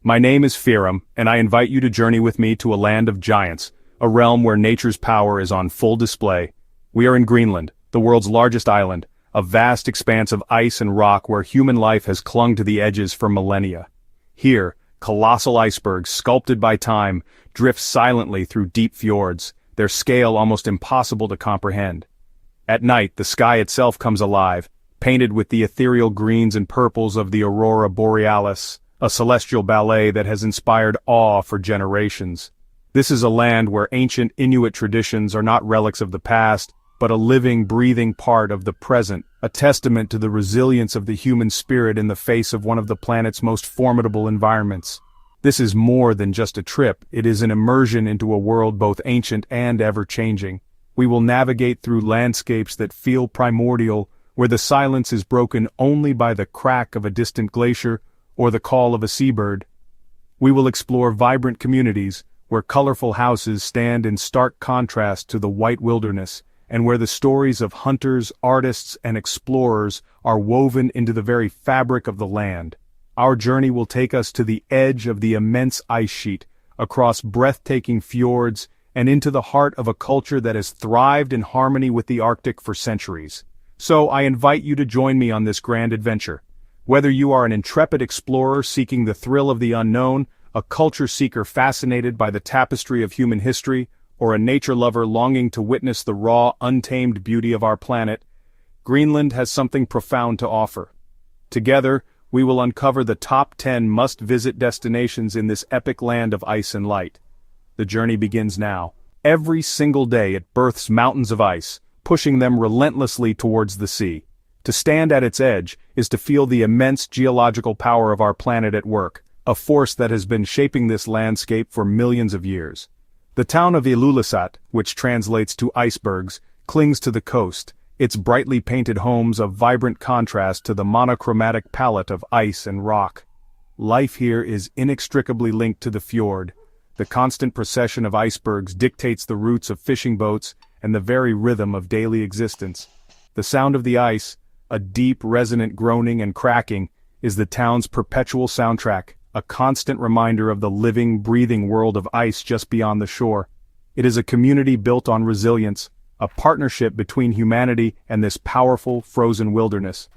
My name is Firam, and I invite you to journey with me to a land of giants, a realm where nature's power is on full display. We are in Greenland, the world's largest island, a vast expanse of ice and rock where human life has clung to the edges for millennia. Here, colossal icebergs, sculpted by time, drift silently through deep fjords, their scale almost impossible to comprehend. At night, the sky itself comes alive, painted with the ethereal greens and purples of the aurora borealis, a celestial ballet that has inspired awe for generations. This is a land where ancient Inuit traditions are not relics of the past, but a living, breathing part of the present, a testament to the resilience of the human spirit in the face of one of the planet's most formidable environments. This is more than just a trip, it is an immersion into a world both ancient and ever-changing. We will navigate through landscapes that feel primordial, where the silence is broken only by the crack of a distant glacier or the call of a seabird. We will explore vibrant communities, where colorful houses stand in stark contrast to the white wilderness, and where the stories of hunters, artists, and explorers are woven into the very fabric of the land. Our journey will take us to the edge of the immense ice sheet, across breathtaking fjords, and into the heart of a culture that has thrived in harmony with the Arctic for centuries. So I invite you to join me on this grand adventure. Whether you are an intrepid explorer seeking the thrill of the unknown, a culture seeker fascinated by the tapestry of human history, or a nature lover longing to witness the raw, untamed beauty of our planet, Greenland has something profound to offer. Together, we will uncover the top 10 must-visit destinations in this epic land of ice and light. The journey begins now. Every single day it births mountains of ice, pushing them relentlessly towards the sea. To stand at its edge is to feel the immense geological power of our planet at work, a force that has been shaping this landscape for millions of years. The town of Ilulissat, which translates to icebergs, clings to the coast, its brightly painted homes a vibrant contrast to the monochromatic palette of ice and rock. Life here is inextricably linked to the fjord. The constant procession of icebergs dictates the routes of fishing boats and the very rhythm of daily existence. The sound of the ice, a deep, resonant groaning and cracking, is the town's perpetual soundtrack, a constant reminder of the living, breathing world of ice just beyond the shore. It is a community built on resilience, a partnership between humanity and this powerful, frozen wilderness.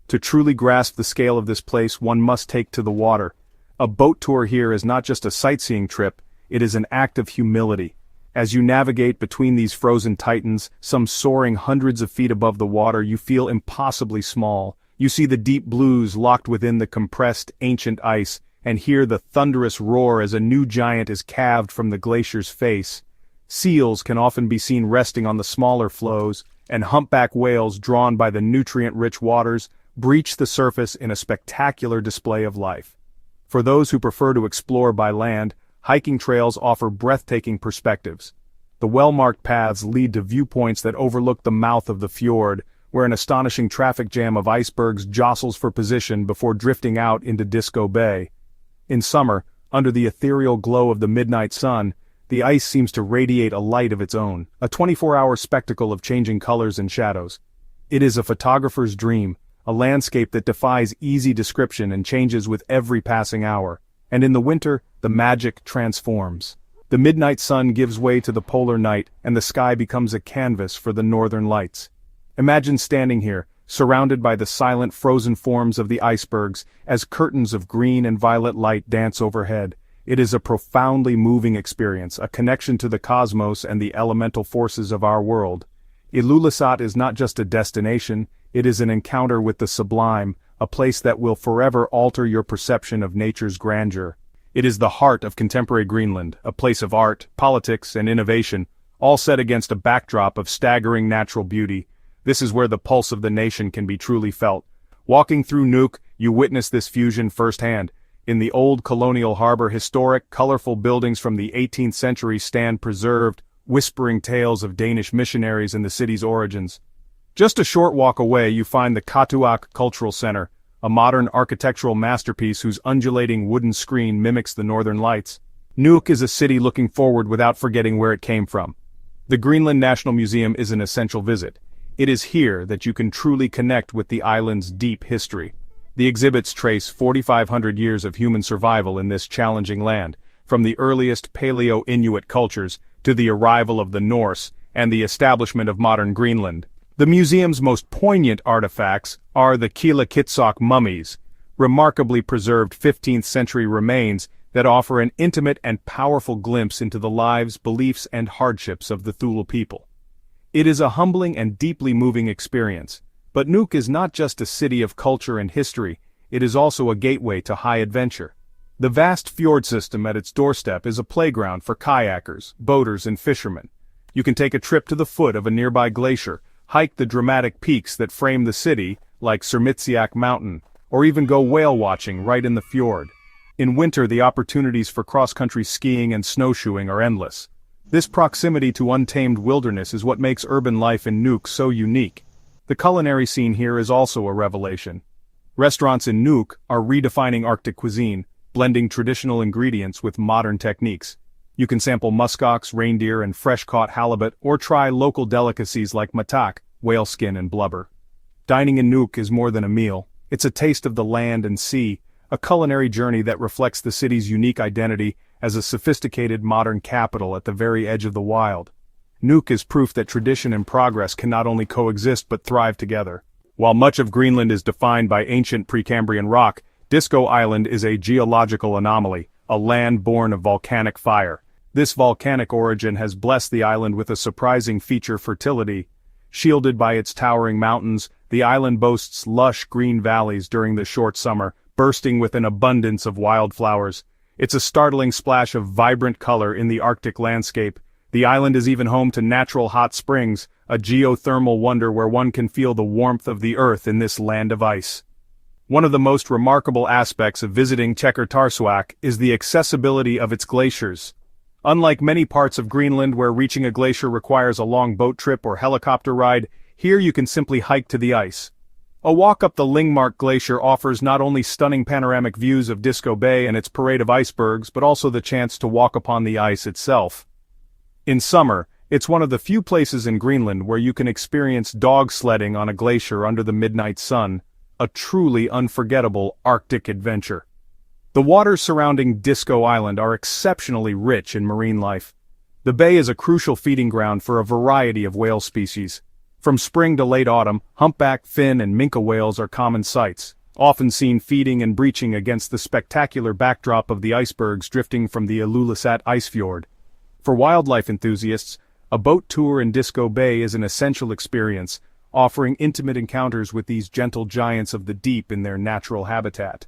To truly grasp the scale of this place, one must take to the water. A boat tour here is not just a sightseeing trip, it is an act of humility. As you navigate between these frozen titans, some soaring hundreds of feet above the water, you feel impossibly small. You see the deep blues locked within the compressed, ancient ice, and hear the thunderous roar as a new giant is calved from the glacier's face. Seals can often be seen resting on the smaller floes, and humpback whales drawn by the nutrient-rich waters breach the surface in a spectacular display of life. For those who prefer to explore by land, hiking trails offer breathtaking perspectives. The well-marked paths lead to viewpoints that overlook the mouth of the fjord, where an astonishing traffic jam of icebergs jostles for position before drifting out into Disko Bay. In summer, under the ethereal glow of the midnight sun, the ice seems to radiate a light of its own, a 24-hour spectacle of changing colors and shadows. It is a photographer's dream, a landscape that defies easy description and changes with every passing hour. And in the winter, the magic transforms. The midnight sun gives way to the polar night, and the sky becomes a canvas for the northern lights. Imagine standing here, surrounded by the silent frozen forms of the icebergs, as curtains of green and violet light dance overhead. It is a profoundly moving experience, a connection to the cosmos and the elemental forces of our world. Ilulissat is not just a destination, it is an encounter with the sublime, a place that will forever alter your perception of nature's grandeur. It is the heart of contemporary Greenland, a place of art, politics, and innovation, all set against a backdrop of staggering natural beauty. This is where the pulse of the nation can be truly felt. Walking through Nuuk, you witness this fusion firsthand. In the old colonial harbor, historic, colorful buildings from the 18th century stand preserved, whispering tales of Danish missionaries and the city's origins. Just a short walk away you find the Qaqortoq Cultural Center, a modern architectural masterpiece whose undulating wooden screen mimics the northern lights. Nuuk is a city looking forward without forgetting where it came from. The Greenland National Museum is an essential visit. It is here that you can truly connect with the island's deep history. The exhibits trace 4,500 years of human survival in this challenging land, from the earliest Paleo-Inuit cultures to the arrival of the Norse and the establishment of modern Greenland. The museum's most poignant artifacts are the Ilulissat mummies, remarkably preserved 15th-century remains that offer an intimate and powerful glimpse into the lives, beliefs, and hardships of the Thule people. It is a humbling and deeply moving experience, but Nuuk is not just a city of culture and history, it is also a gateway to high adventure. The vast fjord system at its doorstep is a playground for kayakers, boaters, and fishermen. You can take a trip to the foot of a nearby glacier, hike the dramatic peaks that frame the city, like Tasermiut Mountain, or even go whale watching right in the fjord. In winter, the opportunities for cross-country skiing and snowshoeing are endless. This proximity to untamed wilderness is what makes urban life in Nuuk so unique. The culinary scene here is also a revelation. Restaurants in Nuuk are redefining Arctic cuisine, blending traditional ingredients with modern techniques. You can sample muskox, reindeer, and fresh-caught halibut, or try local delicacies like matak, whale skin and blubber. Dining in Nuuk is more than a meal. It's a taste of the land and sea, a culinary journey that reflects the city's unique identity as a sophisticated modern capital at the very edge of the wild. Nuuk is proof that tradition and progress can not only coexist but thrive together. While much of Greenland is defined by ancient Precambrian rock, Disko Island is a geological anomaly, a land born of volcanic fire. This volcanic origin has blessed the island with a surprising feature: fertility. Shielded by its towering mountains, the island boasts lush green valleys during the short summer, bursting with an abundance of wildflowers. It's a startling splash of vibrant color in the Arctic landscape. The island is even home to natural hot springs, a geothermal wonder where one can feel the warmth of the earth in this land of ice. One of the most remarkable aspects of visiting Qaqortoormiit is the accessibility of its glaciers. Unlike many parts of Greenland where reaching a glacier requires a long boat trip or helicopter ride, here you can simply hike to the ice. A walk up the Ingmark Glacier offers not only stunning panoramic views of Disko Bay and its parade of icebergs, but also the chance to walk upon the ice itself. In summer, it's one of the few places in Greenland where you can experience dog sledding on a glacier under the midnight sun, a truly unforgettable Arctic adventure. The waters surrounding Disko Island are exceptionally rich in marine life. The bay is a crucial feeding ground for a variety of whale species. From spring to late autumn, humpback, fin, and minke whales are common sights, often seen feeding and breaching against the spectacular backdrop of the icebergs drifting from the Ilulissat Icefjord. For wildlife enthusiasts, a boat tour in Disko Bay is an essential experience, offering intimate encounters with these gentle giants of the deep in their natural habitat.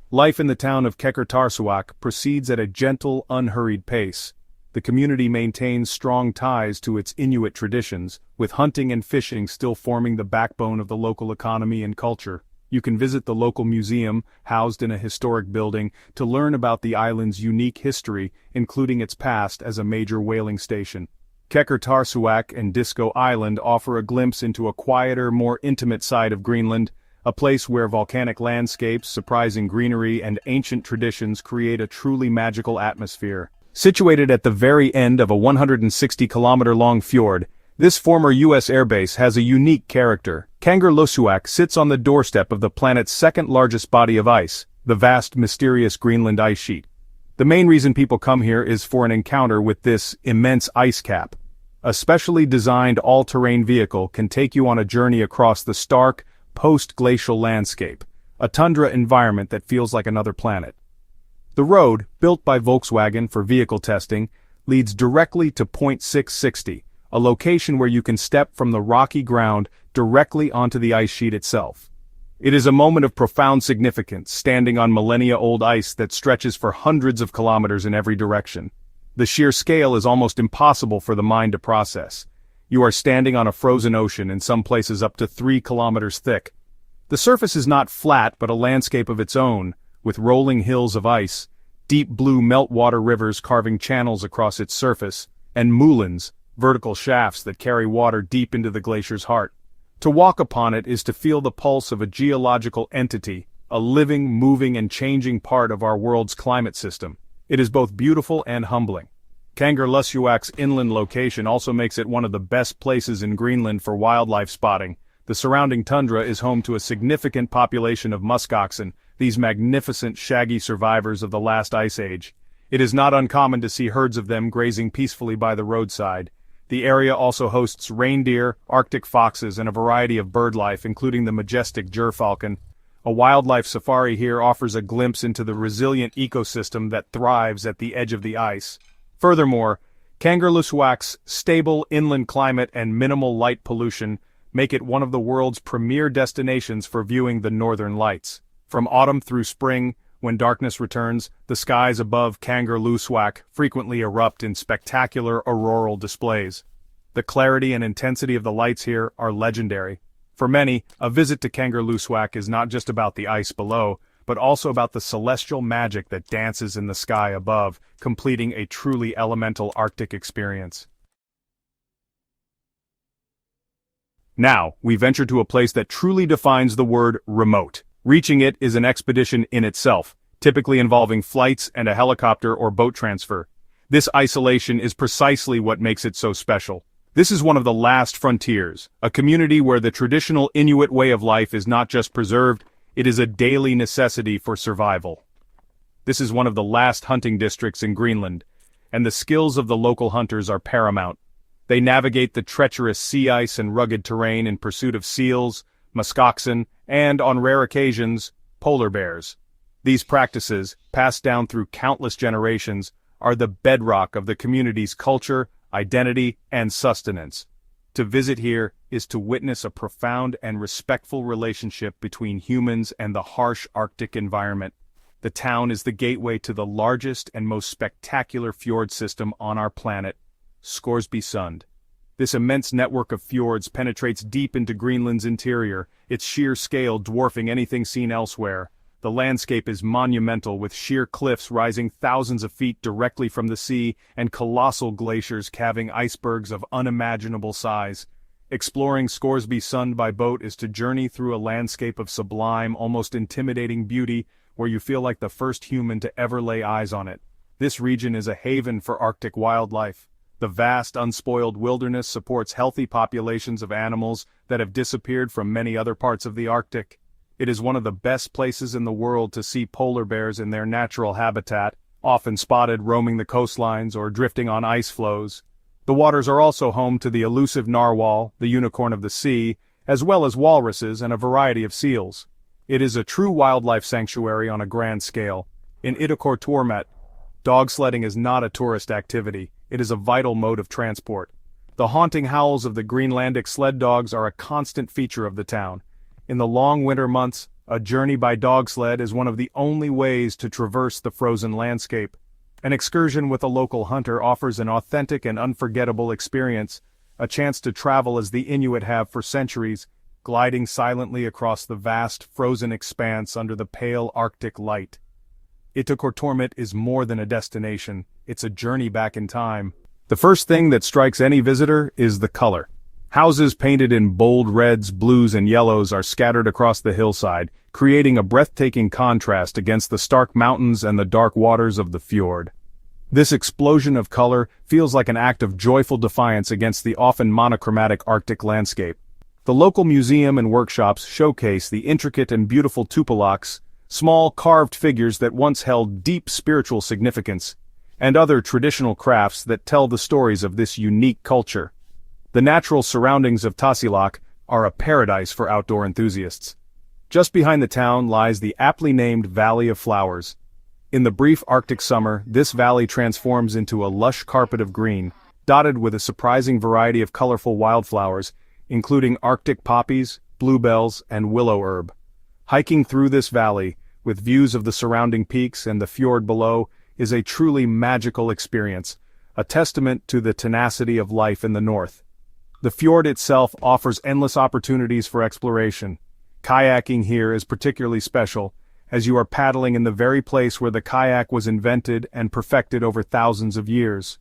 Life in the town of Qaqortoormiit proceeds at a gentle, unhurried pace. The community maintains strong ties to its Inuit traditions, with hunting and fishing still forming the backbone of the local economy and culture. You can visit the local museum, housed in a historic building, to learn about the island's unique history, including its past as a major whaling station. Qaqortoormiit and Disko Island offer a glimpse into a quieter, more intimate side of Greenland, a place where volcanic landscapes, surprising greenery, and ancient traditions create a truly magical atmosphere. Situated at the very end of a 160-kilometer-long fjord, this former U.S. airbase has a unique character. Kangerlussuaq sits on the doorstep of the planet's second-largest body of ice, the vast, mysterious Greenland ice sheet. The main reason people come here is for an encounter with this immense ice cap. A specially designed all-terrain vehicle can take you on a journey across the stark, post-glacial landscape, a tundra environment that feels like another planet. The road, built by Volkswagen for vehicle testing, leads directly to Point 660, a location where you can step from the rocky ground directly onto the ice sheet itself. It is a moment of profound significance, standing on millennia-old ice that stretches for hundreds of kilometers in every direction. The sheer scale is almost impossible for the mind to process. You are standing on a frozen ocean, in some places up to 3 kilometers thick. The surface is not flat but a landscape of its own, with rolling hills of ice, deep blue meltwater rivers carving channels across its surface, and moulins, vertical shafts that carry water deep into the glacier's heart. To walk upon it is to feel the pulse of a geological entity, a living, moving, and changing part of our world's climate system. It is both beautiful and humbling. Kangerlussuaq's inland location also makes it one of the best places in Greenland for wildlife spotting. The surrounding tundra is home to a significant population of muskoxen, these magnificent shaggy survivors of the last ice age. It is not uncommon to see herds of them grazing peacefully by the roadside. The area also hosts reindeer, Arctic foxes, and a variety of birdlife, including the majestic gerfalcon. A wildlife safari here offers a glimpse into the resilient ecosystem that thrives at the edge of the ice. Furthermore, Kangerlussuaq's stable inland climate and minimal light pollution make it one of the world's premier destinations for viewing the northern lights. From autumn through spring, when darkness returns, the skies above Kangerlussuaq frequently erupt in spectacular auroral displays. The clarity and intensity of the lights here are legendary. For many, a visit to Kangerlussuaq is not just about the ice below, but also about the celestial magic that dances in the sky above, completing a truly elemental Arctic experience. Now, we venture to a place that truly defines the word remote. Reaching it is an expedition in itself, typically involving flights and a helicopter or boat transfer. This isolation is precisely what makes it so special. This is one of the last frontiers, a community where the traditional Inuit way of life is not just preserved, it is a daily necessity for survival. This is one of the last hunting districts in Greenland, and the skills of the local hunters are paramount. They navigate the treacherous sea ice and rugged terrain in pursuit of seals, muskoxen, and, on rare occasions, polar bears. These practices, passed down through countless generations, are the bedrock of the community's culture, identity, and sustenance. To visit here is to witness a profound and respectful relationship between humans and the harsh Arctic environment. The town is the gateway to the largest and most spectacular fjord system on our planet, Scoresby. This immense network of fjords penetrates deep into Greenland's interior, its sheer scale dwarfing anything seen elsewhere. The landscape is monumental, with sheer cliffs rising thousands of feet directly from the sea and colossal glaciers calving icebergs of unimaginable size. Exploring Scoresby by boat is to journey through a landscape of sublime, almost intimidating beauty, where you feel like the first human to ever lay eyes on it. This region is a haven for Arctic wildlife. The vast, unspoiled wilderness supports healthy populations of animals that have disappeared from many other parts of the Arctic. It is one of the best places in the world to see polar bears in their natural habitat, often spotted roaming the coastlines or drifting on ice floes. The waters are also home to the elusive narwhal, the unicorn of the sea, as well as walruses and a variety of seals. It is a true wildlife sanctuary on a grand scale. In Ittoqqortoormiit, dog sledding is not a tourist activity, it is a vital mode of transport. The haunting howls of the Greenlandic sled dogs are a constant feature of the town. In the long winter months, a journey by dog sled is one of the only ways to traverse the frozen landscape. An excursion with a local hunter offers an authentic and unforgettable experience, a chance to travel as the Inuit have for centuries, gliding silently across the vast frozen expanse under the pale Arctic light. Ittoqqortoormiit is more than a destination, it's a journey back in time. The first thing that strikes any visitor is the color. Houses painted in bold reds, blues, and yellows are scattered across the hillside, creating a breathtaking contrast against the stark mountains and the dark waters of the fjord. This explosion of color feels like an act of joyful defiance against the often monochromatic Arctic landscape. The local museum and workshops showcase the intricate and beautiful tupalaks, small carved figures that once held deep spiritual significance, and other traditional crafts that tell the stories of this unique culture. The natural surroundings of Tasiilaq are a paradise for outdoor enthusiasts. Just behind the town lies the aptly named Valley of Flowers. In the brief Arctic summer, this valley transforms into a lush carpet of green, dotted with a surprising variety of colorful wildflowers, including Arctic poppies, bluebells, and willow herb. Hiking through this valley, with views of the surrounding peaks and the fjord below, is a truly magical experience, a testament to the tenacity of life in the north. The fjord itself offers endless opportunities for exploration. Kayaking here is particularly special, as you are paddling in the very place where the kayak was invented and perfected over thousands of years.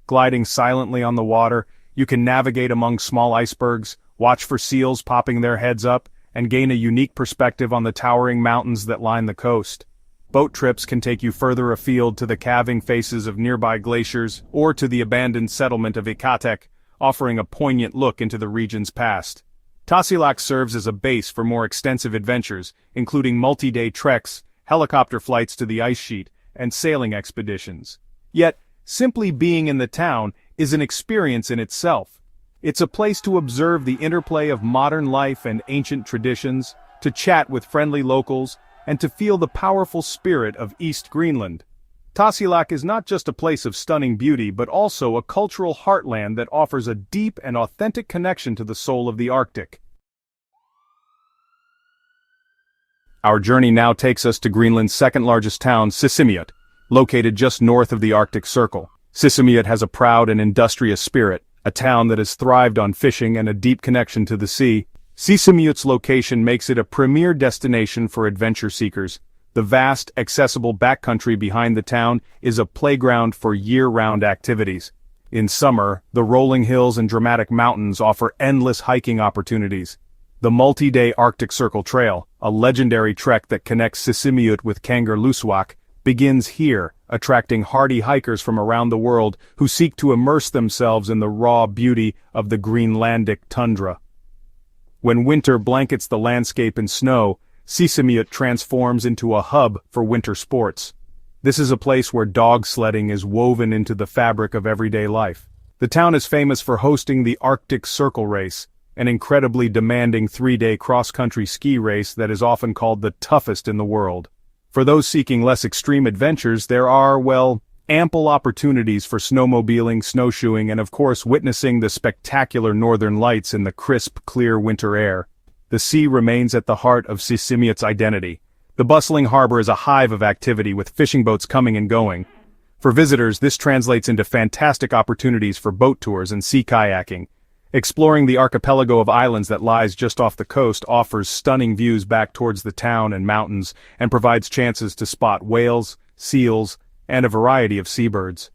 Gliding silently on the water, you can navigate among small icebergs, watch for seals popping their heads up, and gain a unique perspective on the towering mountains that line the coast. Boat trips can take you further afield to the calving faces of nearby glaciers or to the abandoned settlement of Inuktitut, offering a poignant look into the region's past. Tasiilaq serves as a base for more extensive adventures, including multi-day treks, helicopter flights to the ice sheet, and sailing expeditions. Yet, simply being in the town is an experience in itself. It's a place to observe the interplay of modern life and ancient traditions, to chat with friendly locals, and to feel the powerful spirit of East Greenland. Tasiilaq is not just a place of stunning beauty but also a cultural heartland that offers a deep and authentic connection to the soul of the Arctic. Our journey now takes us to Greenland's second-largest town, Tasermiut, located just north of the Arctic Circle. Tasermiut has a proud and industrious spirit, a town that has thrived on fishing and a deep connection to the sea. Tasermiut's location makes it a premier destination for adventure seekers. The vast, accessible backcountry behind the town is a playground for year-round activities. In summer, the rolling hills and dramatic mountains offer endless hiking opportunities. The multi-day Arctic Circle Trail, a legendary trek that connects Tasermiut with Kangerlussuaq, begins here, attracting hardy hikers from around the world who seek to immerse themselves in the raw beauty of the Greenlandic tundra. When winter blankets the landscape in snow, Tasermiut transforms into a hub for winter sports. This is a place where dog sledding is woven into the fabric of everyday life. The town is famous for hosting the Arctic Circle Race, an incredibly demanding 3-day cross-country ski race that is often called the toughest in the world. For those seeking less extreme adventures, there are, ample opportunities for snowmobiling, snowshoeing, and of course witnessing the spectacular northern lights in the crisp, clear winter air. The sea remains at the heart of Tasermiut's identity. The bustling harbor is a hive of activity with fishing boats coming and going. For visitors, this translates into fantastic opportunities for boat tours and sea kayaking. Exploring the archipelago of islands that lies just off the coast offers stunning views back towards the town and mountains, and provides chances to spot whales, seals, and a variety of seabirds.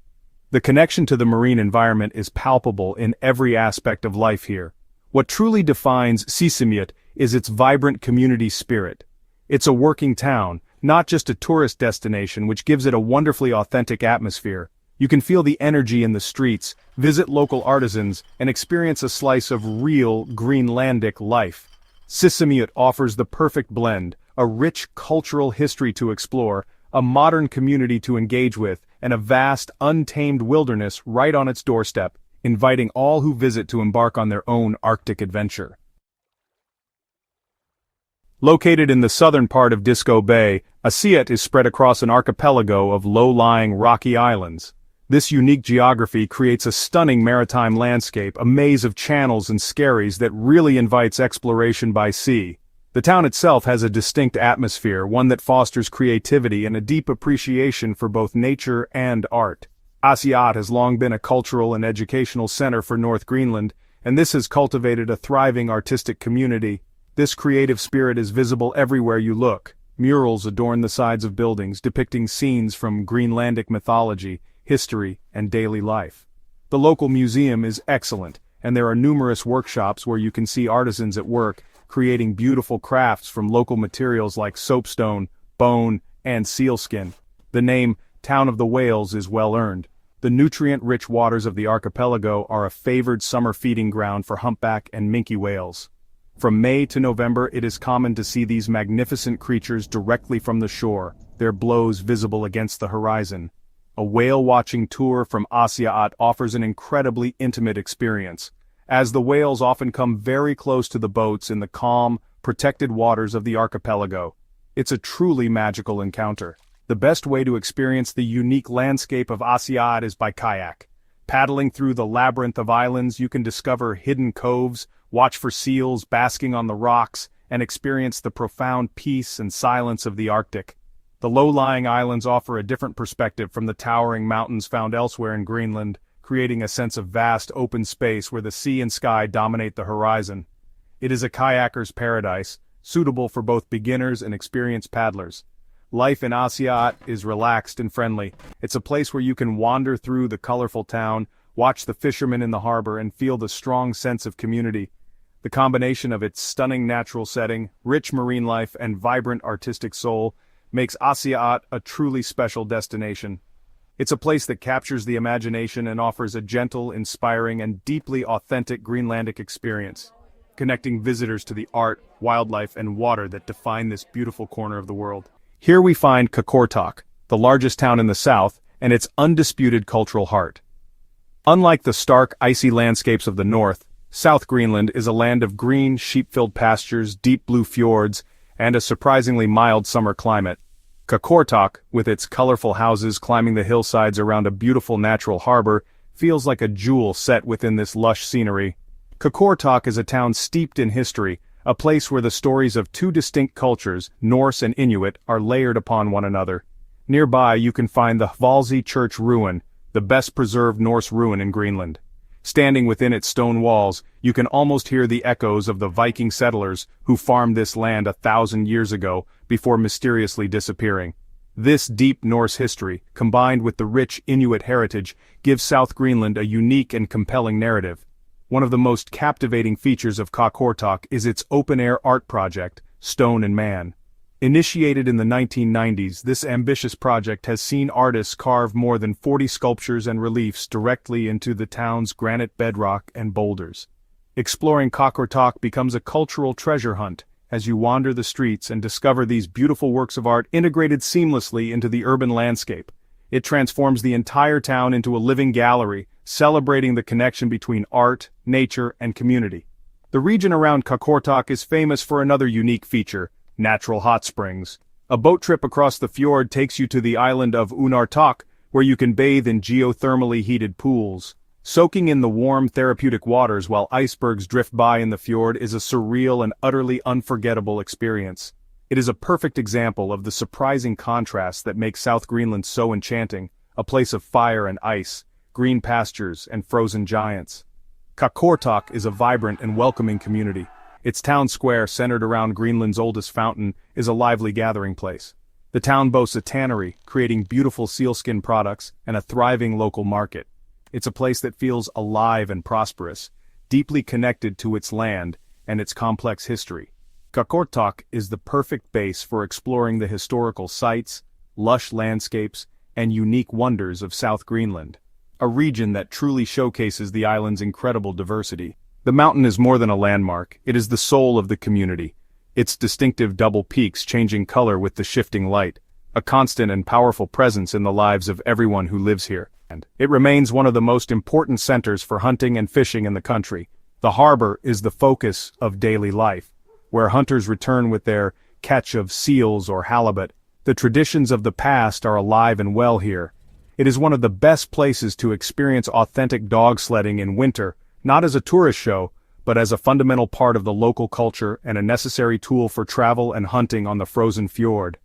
The connection to the marine environment is palpable in every aspect of life here. What truly defines Tasermiut is its vibrant community spirit. It's a working town, not just a tourist destination, which gives it a wonderfully authentic atmosphere. You can feel the energy in the streets, visit local artisans, and experience a slice of real Greenlandic life. Tasermiut offers the perfect blend, a rich cultural history to explore, a modern community to engage with, and a vast, untamed wilderness right on its doorstep, inviting all who visit to embark on their own Arctic adventure. Located in the southern part of Disko Bay, Aasiaat is spread across an archipelago of low-lying rocky islands. This unique geography creates a stunning maritime landscape, a maze of channels and skerries that really invites exploration by sea. The town itself has a distinct atmosphere, one that fosters creativity and a deep appreciation for both nature and art. Aasiaat has long been a cultural and educational center for North Greenland, and this has cultivated a thriving artistic community. This creative spirit is visible everywhere you look. Murals adorn the sides of buildings, depicting scenes from Greenlandic mythology, history, and daily life. The local museum is excellent, and there are numerous workshops where you can see artisans at work, creating beautiful crafts from local materials like soapstone, bone, and sealskin. The name, Town of the Whales, is well earned. The nutrient-rich waters of the archipelago are a favored summer feeding ground for humpback and minke whales. From May to November, it is common to see these magnificent creatures directly from the shore, their blows visible against the horizon. A whale-watching tour from Aasiaat offers an incredibly intimate experience, as the whales often come very close to the boats in the calm, protected waters of the archipelago. It's a truly magical encounter. The best way to experience the unique landscape of Aasiaat is by kayak. Paddling through the labyrinth of islands, you can discover hidden coves, watch for seals basking on the rocks, and experience the profound peace and silence of the Arctic. The low-lying islands offer a different perspective from the towering mountains found elsewhere in Greenland, creating a sense of vast open space where the sea and sky dominate the horizon. It is a kayaker's paradise, suitable for both beginners and experienced paddlers. Life in Aasiaat is relaxed and friendly. It's a place where you can wander through the colorful town, watch the fishermen in the harbor, and feel the strong sense of community. The combination of its stunning natural setting, rich marine life, and vibrant artistic soul makes Aasiaat a truly special destination. It's a place that captures the imagination and offers a gentle, inspiring, and deeply authentic Greenlandic experience. connecting visitors to the art, wildlife, and water that define this beautiful corner of the world. Here we find Qaqortoq, the largest town in the south, and its undisputed cultural heart. Unlike the stark, icy landscapes of the north, South Greenland is a land of green, sheep-filled pastures, deep blue fjords, and a surprisingly mild summer climate. Qaqortoq, with its colorful houses climbing the hillsides around a beautiful natural harbor, feels like a jewel set within this lush scenery. Qaqortoq is a town steeped in history, a place where the stories of two distinct cultures, Norse and Inuit, are layered upon one another. Nearby you can find the Hvalsey Church ruin, the best-preserved Norse ruin in Greenland. Standing within its stone walls, you can almost hear the echoes of the Viking settlers who farmed this land 1,000 years ago before mysteriously disappearing. This deep Norse history, combined with the rich Inuit heritage, gives South Greenland a unique and compelling narrative. One of the most captivating features of Qaqortoq is its open-air art project, Stone and Man. Initiated in the 1990s, this ambitious project has seen artists carve more than 40 sculptures and reliefs directly into the town's granite bedrock and boulders. Exploring Qaqortoq becomes a cultural treasure hunt, as you wander the streets and discover these beautiful works of art integrated seamlessly into the urban landscape. It transforms the entire town into a living gallery, celebrating the connection between art, nature, and community. The region around Qaqortoq is famous for another unique feature: natural hot springs. A boat trip across the fjord takes you to the island of Untitled, where you can bathe in geothermally heated pools. Soaking in the warm, therapeutic waters while icebergs drift by in the fjord is a surreal and utterly unforgettable experience. It is a perfect example of the surprising contrasts that make South Greenland so enchanting, a place of fire and ice, green pastures, and frozen giants. Qaqortoq is a vibrant and welcoming community. Its town square, centered around Greenland's oldest fountain, is a lively gathering place. The town boasts a tannery, creating beautiful sealskin products, and a thriving local market. It's a place that feels alive and prosperous, deeply connected to its land and its complex history. Qaqortoq is the perfect base for exploring the historical sites, lush landscapes, and unique wonders of South Greenland, a region that truly showcases the island's incredible diversity. The mountain is more than a landmark, it is the soul of the community. Its distinctive double peaks changing color with the shifting light, a constant and powerful presence in the lives of everyone who lives here. It remains one of the most important centers for hunting and fishing in the country. The harbor is the focus of daily life, where hunters return with their catch of seals or halibut. The traditions of the past are alive and well here. It is one of the best places to experience authentic dog sledding in winter, not as a tourist show, but as a fundamental part of the local culture and a necessary tool for travel and hunting on the frozen fjord.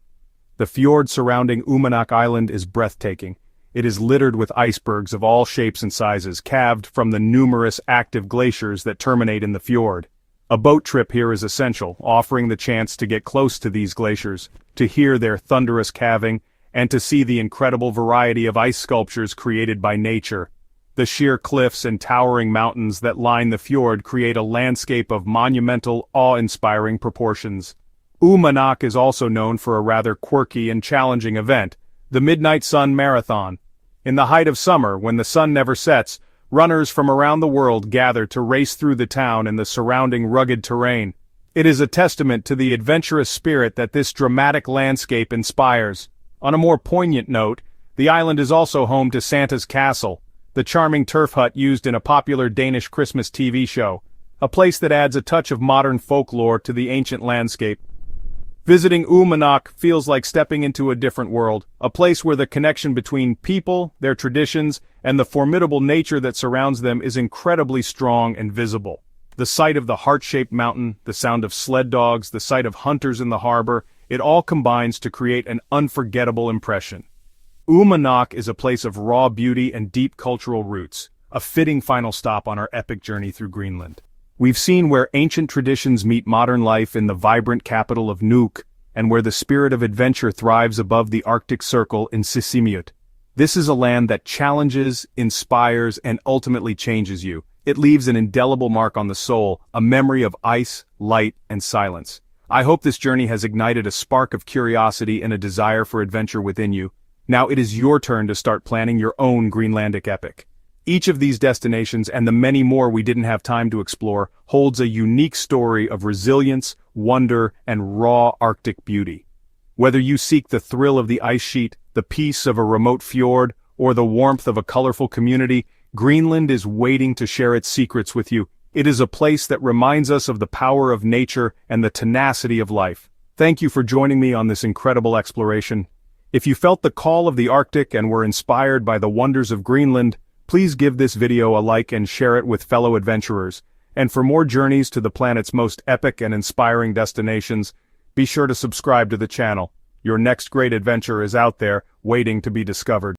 The fjord surrounding Uummannaq Island is breathtaking. It is littered with icebergs of all shapes and sizes, calved from the numerous active glaciers that terminate in the fjord. A boat trip here is essential, offering the chance to get close to these glaciers, to hear their thunderous calving, and to see the incredible variety of ice sculptures created by nature. The sheer cliffs and towering mountains that line the fjord create a landscape of monumental, awe-inspiring proportions. Uummannaq is also known for a rather quirky and challenging event, the Midnight Sun Marathon. In the height of summer, when the sun never sets, runners from around the world gather to race through the town and the surrounding rugged terrain. It is a testament to the adventurous spirit that this dramatic landscape inspires. On a more poignant note, the island is also home to Santa's Castle, the charming turf hut used in a popular Danish Christmas TV show, a place that adds a touch of modern folklore to the ancient landscape. Visiting Uummannaq feels like stepping into a different world, a place where the connection between people, their traditions, and the formidable nature that surrounds them is incredibly strong and visible. The sight of the heart-shaped mountain, the sound of sled dogs, the sight of hunters in the harbor, it all combines to create an unforgettable impression. Uummannaq is a place of raw beauty and deep cultural roots, a fitting final stop on our epic journey through Greenland. We've seen where ancient traditions meet modern life in the vibrant capital of Nuuk, and where the spirit of adventure thrives above the Arctic Circle in Tasermiut. This is a land that challenges, inspires, and ultimately changes you. It leaves an indelible mark on the soul, a memory of ice, light, and silence. I hope this journey has ignited a spark of curiosity and a desire for adventure within you. Now it is your turn to start planning your own Greenlandic epic. Each of these destinations and the many more we didn't have time to explore holds a unique story of resilience, wonder, and raw Arctic beauty. Whether you seek the thrill of the ice sheet, the peace of a remote fjord, or the warmth of a colorful community, Greenland is waiting to share its secrets with you. It is a place that reminds us of the power of nature and the tenacity of life. Thank you for joining me on this incredible exploration. If you felt the call of the Arctic and were inspired by the wonders of Greenland, please give this video a like and share it with fellow adventurers. And for more journeys to the planet's most epic and inspiring destinations, be sure to subscribe to the channel. Your next great adventure is out there, waiting to be discovered.